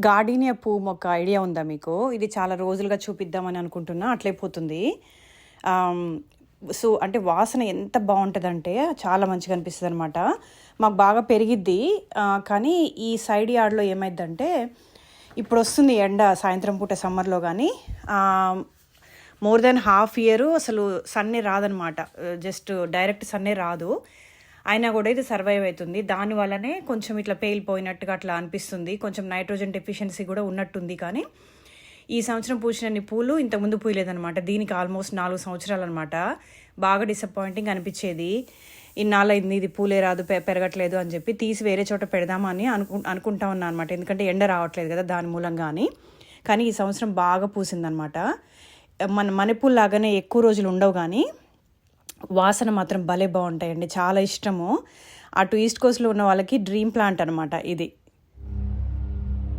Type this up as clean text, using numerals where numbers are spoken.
గార్డీనియా పువ్వు మొక్క ఐడియా ఉందా మీకు? ఇది చాలా రోజులుగా చూపిద్దామని అనుకుంటున్నా, అట్లే పోతుంది. ఆమ్, సో అంటే వాసన ఎంత బాగుంటుందంటే చాలా మంచిగా అనిపిస్తుంది అనమాట. మాకు బాగా పెరిగిద్ది. కానీ ఈ సైడ్ యార్డ్లో ఏమైందంటే ఇప్పుడు వస్తుంది ఎండ సాయంత్రం పూట సమ్మర్లో, కానీ మోర్ దెన్ హాఫ్ ఇయర్ అసలు సన్నే రాదనమాట. జస్ట్ డైరెక్ట్ సన్నే రాదు. అయినా కూడా ఇది సర్వైవ్ అవుతుంది. దానివల్లనే కొంచెం ఇట్లా పేలిపోయినట్టుగా అట్లా అనిపిస్తుంది. కొంచెం నైట్రోజన్ డెఫిషియన్సీ కూడా ఉన్నట్టుంది. కానీ ఈ సంవత్సరం పూసినన్ని పూలు ఇంతకుముందు పూయలేదనమాట. దీనికి ఆల్మోస్ట్ 4 సంవత్సరాలు అనమాట. బాగా డిసప్పాయింటింగ్ అనిపించేది. ఇన్నాళ్ళైంది ఇది పూలే రాదు, పెరగట్లేదు అని చెప్పి తీసి వేరే చోట పెడదామని అనుకుంటా ఉన్నా అనమాట. ఎందుకంటే ఎండ రావట్లేదు కదా దాని మూలంగా అని. కానీ ఈ సంవత్సరం బాగా పూసిందనమాట. మన మణిపూల్ లాగానే ఎక్కువ రోజులు ఉండవు, కానీ వాసన మాత్రం భలే బాగుంటాయండి. చాలా ఇష్టము. అటు ఈస్ట్ కోస్ట్లో ఉన్న వాళ్ళకి డ్రీమ్ ప్లాంట్ అనమాట ఇది.